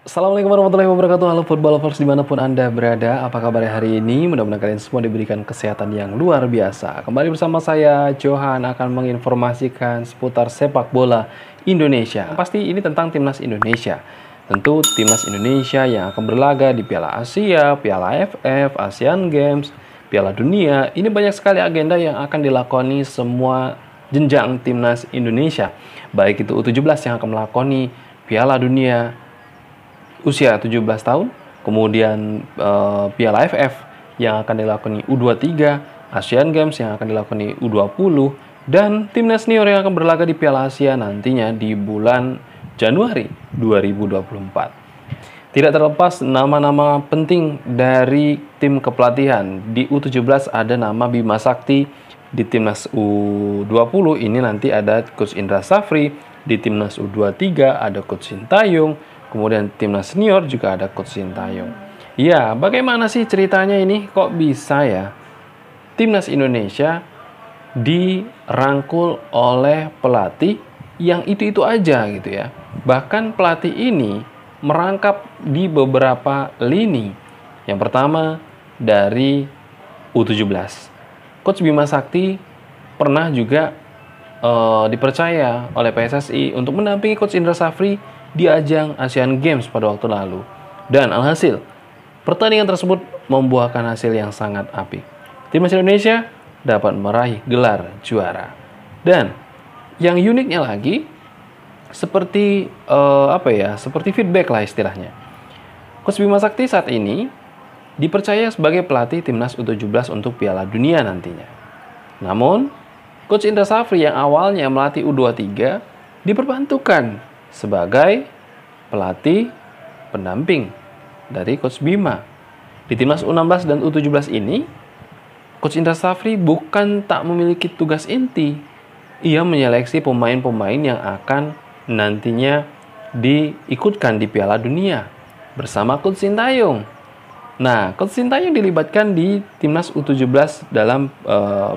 Assalamualaikum warahmatullahi wabarakatuh. Halo football lovers dimanapun Anda berada. Apa kabar hari ini? Mudah-mudahan kalian semua diberikan kesehatan yang luar biasa. Kembali bersama saya, Johan, akan menginformasikan seputar sepak bola Indonesia. Pasti ini tentang timnas Indonesia. Tentu timnas Indonesia yang akan berlaga di Piala Asia, Piala AFF, Asian Games, Piala Dunia. Ini banyak sekali agenda yang akan dilakoni semua jenjang timnas Indonesia. Baik itu U17 yang akan melakoni Piala Dunia usia 17 tahun, kemudian Piala AFF yang akan dilakoni U23, Asian Games yang akan dilakoni U20, dan timnas senior yang akan berlaga di Piala Asia nantinya di bulan Januari 2024. Tidak terlepas nama-nama penting dari tim kepelatihan. Di U17 ada nama Bima Sakti, di timnas U20 ini nanti ada Coach Indra Safri, di timnas U23 ada Coach Sintayong, kemudian timnas senior juga ada Coach Sintayong. Ya, bagaimana sih ceritanya ini? Kok bisa ya timnas Indonesia dirangkul oleh pelatih yang itu-itu aja gitu ya. Bahkan pelatih ini merangkap di beberapa lini. Yang pertama dari U17. Coach Bima Sakti pernah juga dipercaya oleh PSSI untuk mendampingi Coach Indra Safri di ajang Asian Games pada waktu lalu. Dan alhasil, pertandingan tersebut membuahkan hasil yang sangat apik. Timnas Indonesia dapat meraih gelar juara. Dan yang uniknya lagi, seperti seperti feedback lah istilahnya. Coach Bima Sakti saat ini dipercaya sebagai pelatih timnas U17 untuk Piala Dunia nantinya. Namun, Coach Indra Safri yang awalnya melatih U23 diperbantukan sebagai pelatih pendamping dari Coach Bima. Di timnas U16 dan U17 ini, Coach Indra Safri bukan tak memiliki tugas inti. Ia menyeleksi pemain-pemain yang akan nantinya diikutkan di Piala Dunia bersama Coach Sintayong. Nah, Coach Sintayong dilibatkan di timnas U17 dalam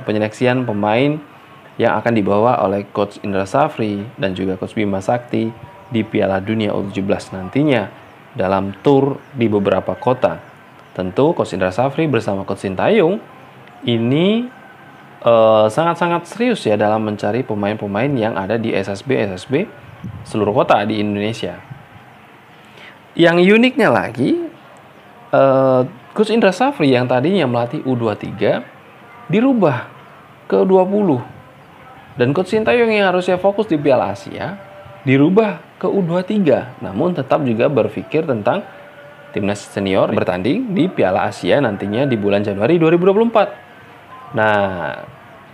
penyeleksian pemain yang akan dibawa oleh Coach Indra Safri dan juga Coach Bima Sakti di Piala Dunia U17 nantinya dalam tur di beberapa kota. Tentu Coach Indra Safri bersama Coach Sintayong ini sangat-sangat serius ya dalam mencari pemain-pemain yang ada di SSB seluruh kota di Indonesia. Yang uniknya lagi, Coach Indra Safri yang tadinya melatih U23 dirubah ke U20. Dan Coach Sintayong yang harusnya fokus di Piala Asia dirubah ke U23. Namun tetap juga berpikir tentang timnas senior bertanding di Piala Asia nantinya di bulan Januari 2024. Nah,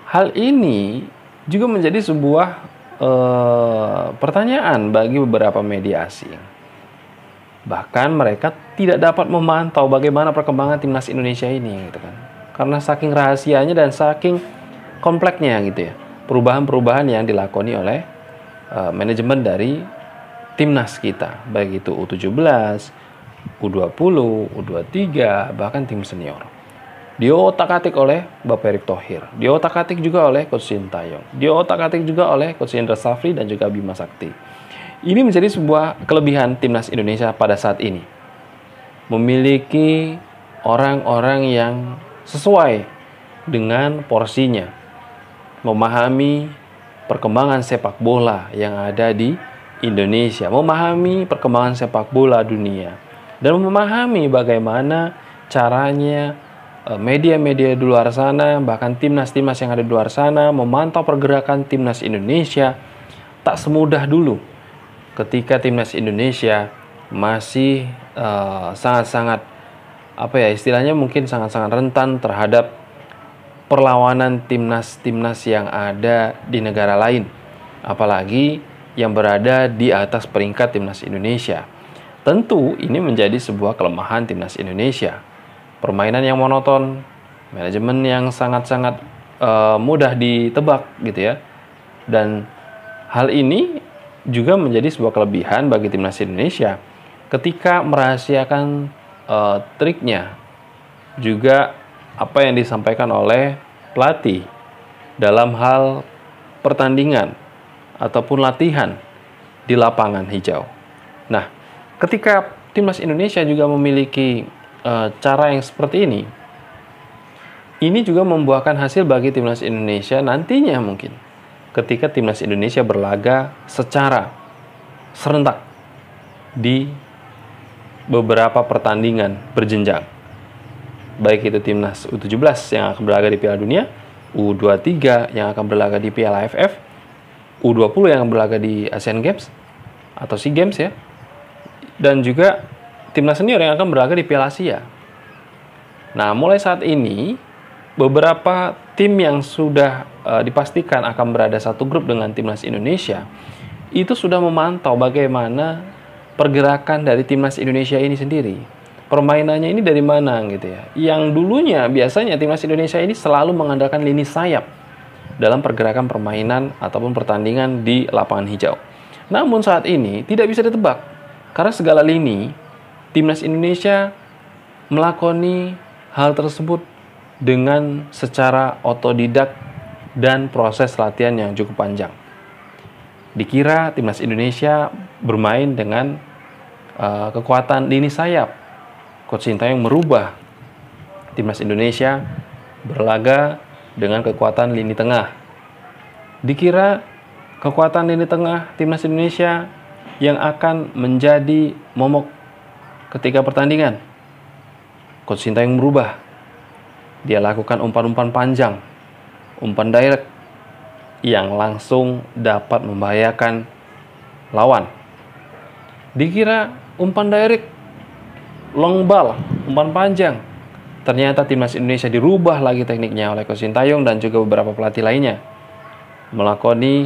hal ini juga menjadi sebuah pertanyaan bagi beberapa media asing. Bahkan mereka tidak dapat memantau bagaimana perkembangan timnas Indonesia ini gitu kan. Karena saking rahasianya dan saking kompleksnya gitu ya. Perubahan-perubahan yang dilakoni oleh manajemen dari timnas kita, baik itu U17, U20, U23, bahkan tim senior. Diotak-atik oleh Bapak Erick Thohir, diotak-atik juga oleh Coach Sintayong, diotak-atik juga oleh Coach Indra Safri dan juga Bima Sakti. Ini menjadi sebuah kelebihan timnas Indonesia pada saat ini. Memiliki orang-orang yang sesuai dengan porsinya. Memahami perkembangan sepak bola yang ada di Indonesia, memahami perkembangan sepak bola dunia, dan memahami bagaimana caranya media-media di luar sana, bahkan timnas-timnas yang ada di luar sana, memantau pergerakan timnas Indonesia. Tak semudah dulu ketika timnas Indonesia masih sangat-sangat istilahnya mungkin sangat-sangat rentan terhadap perlawanan timnas-timnas yang ada di negara lain, apalagi yang berada di atas peringkat timnas Indonesia. Tentu ini menjadi sebuah kelemahan timnas Indonesia. Permainan yang monoton, manajemen yang sangat-sangat mudah ditebak gitu ya. Dan hal ini juga menjadi sebuah kelebihan bagi timnas Indonesia ketika merahasiakan triknya. Juga apa yang disampaikan oleh pelatih dalam hal pertandingan ataupun latihan di lapangan hijau. Nah, ketika timnas Indonesia juga memiliki cara yang seperti ini juga membuahkan hasil bagi timnas Indonesia nantinya mungkin ketika timnas Indonesia berlaga secara serentak di beberapa pertandingan berjenjang. Baik itu timnas U17 yang akan berlaga di Piala Dunia, U23 yang akan berlaga di Piala AFF, U20 yang akan berlaga di Asian Games atau SEA Games ya. Dan juga timnas senior yang akan berlaga di Piala Asia. Nah, mulai saat ini beberapa tim yang sudah dipastikan akan berada satu grup dengan timnas Indonesia itu sudah memantau bagaimana pergerakan dari timnas Indonesia ini sendiri. Permainannya ini dari mana gitu ya. Yang dulunya biasanya timnas Indonesia ini selalu mengandalkan lini sayap dalam pergerakan permainan ataupun pertandingan di lapangan hijau. Namun saat ini tidak bisa ditebak karena segala lini timnas Indonesia melakoni hal tersebut dengan secara otodidak dan proses latihan yang cukup panjang. Dikira timnas Indonesia bermain dengan kekuatan lini sayap. Coach Sintayong merubah timnas Indonesia berlaga dengan kekuatan lini tengah. Dikira kekuatan lini tengah timnas Indonesia yang akan menjadi momok ketika pertandingan. Coach Sintayong merubah. Dia lakukan umpan-umpan panjang, umpan direct yang langsung dapat membahayakan lawan. Dikira umpan direct, long ball, umpan panjang. Ternyata timnas Indonesia dirubah lagi tekniknya oleh Coach Sintayong dan juga beberapa pelatih lainnya. Melakoni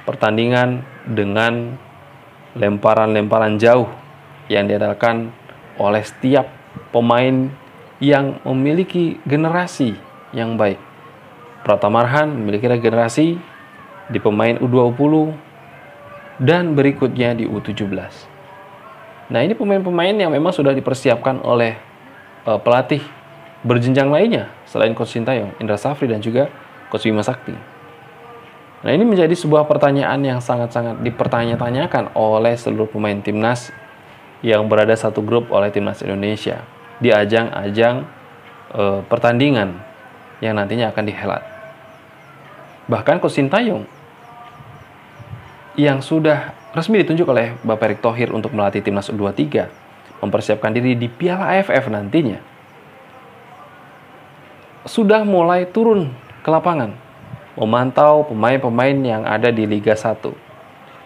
pertandingan dengan lemparan-lemparan jauh yang diandalkan oleh setiap pemain yang memiliki generasi yang baik. Pratama Arhan memiliki regenerasi di pemain U20 dan berikutnya di U17. Nah, ini pemain-pemain yang memang sudah dipersiapkan oleh pelatih berjenjang lainnya selain Coach Sintayong, Indra Safri dan juga Coach Bima Sakti. Nah, ini menjadi sebuah pertanyaan yang sangat-sangat dipertanya-tanyakan oleh seluruh pemain timnas yang berada satu grup oleh timnas Indonesia di ajang-ajang pertandingan yang nantinya akan dihelat. Bahkan Coach Sintayong yang sudah resmi ditunjuk oleh Bapak Erick Thohir untuk melatih timnas U23 mempersiapkan diri di Piala AFF nantinya sudah mulai turun ke lapangan memantau pemain-pemain yang ada di Liga 1,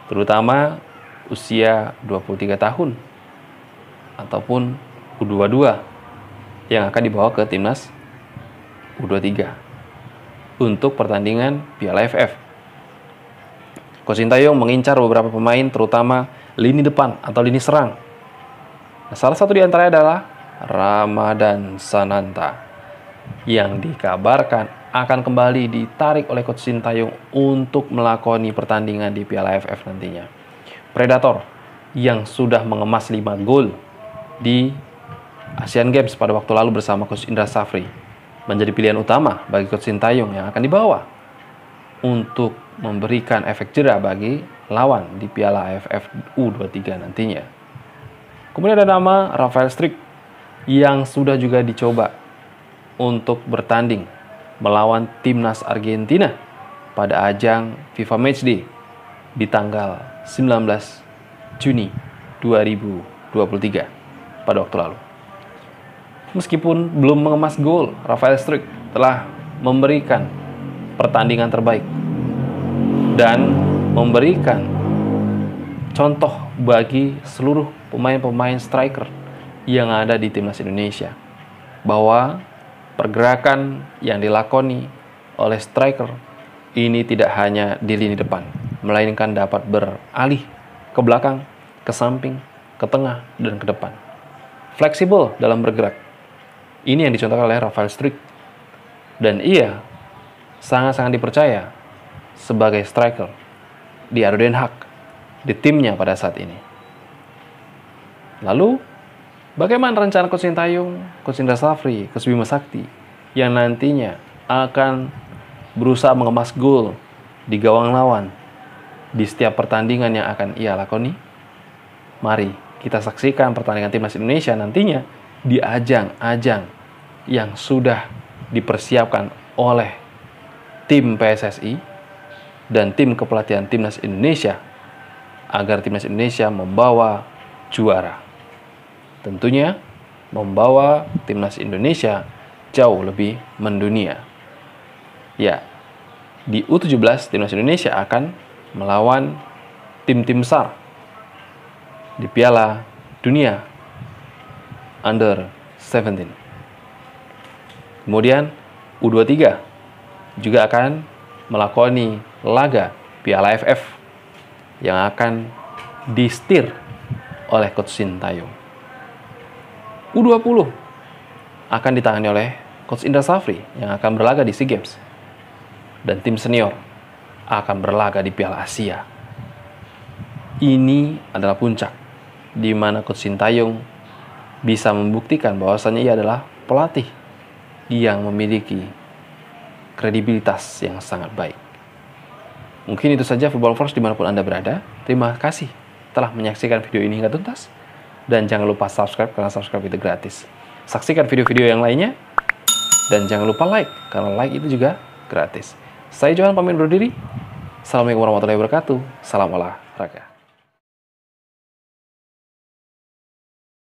terutama usia 23 tahun ataupun U22 yang akan dibawa ke timnas U23 untuk pertandingan Piala AFF. Coach Sintayong mengincar beberapa pemain terutama lini depan atau lini serang. Nah, salah satu di antaranya adalah Ramadan Sananta yang dikabarkan akan kembali ditarik oleh Coach Sintayong untuk melakoni pertandingan di Piala AFF nantinya. Predator yang sudah mengemas 5 gol di Asian Games pada waktu lalu bersama Coach Indra Safri menjadi pilihan utama bagi Coach Sintayong yang akan dibawa untuk memberikan efek jera bagi lawan di Piala AFF U23 nantinya. Kemudian ada nama Rafael Struijk yang sudah juga dicoba untuk bertanding melawan timnas Argentina pada ajang FIFA Matchday di tanggal 19 Juni 2023 pada waktu lalu. Meskipun belum mengemas gol, Rafael Struijk telah memberikan pertandingan terbaik dan memberikan contoh bagi seluruh pemain-pemain striker yang ada di timnas Indonesia bahwa pergerakan yang dilakoni oleh striker ini tidak hanya di lini depan, melainkan dapat beralih ke belakang, ke samping, ke tengah, dan ke depan. Fleksibel dalam bergerak. Ini yang dicontohkan oleh Rafael Struijk. Dan ia sangat-sangat dipercaya sebagai striker di ADO Den Haag, di timnya pada saat ini. Lalu, bagaimana rencana Coach Sintayong, Coach Indra Safri, Coach Bima Sakti yang nantinya akan berusaha mengemas gol di gawang lawan di setiap pertandingan yang akan ia lakoni? Mari kita saksikan pertandingan timnas Indonesia nantinya di ajang-ajang yang sudah dipersiapkan oleh tim PSSI dan tim kepelatihan timnas Indonesia agar timnas Indonesia membawa juara. Tentunya membawa timnas Indonesia jauh lebih mendunia. Ya, di U17 timnas Indonesia akan melawan tim-tim besar di Piala Dunia Under 17. Kemudian U23 juga akan melakoni laga Piala AFF yang akan disetir oleh Coach Sintayong. U20 akan ditangani oleh Coach Indra Safri yang akan berlaga di SEA Games. Dan tim senior akan berlaga di Piala Asia. Ini adalah puncak di mana Coach Sintayong bisa membuktikan bahwasannya ia adalah pelatih yang memiliki kredibilitas yang sangat baik. Mungkin itu saja Football Force dimanapun Anda berada. Terima kasih telah menyaksikan video ini hingga tuntas. Dan jangan lupa subscribe karena subscribe itu gratis. Saksikan video-video yang lainnya. Dan jangan lupa like karena like itu juga gratis. Saya Johan pamit undur diri. Assalamualaikum warahmatullahi wabarakatuh. Salam olahraga.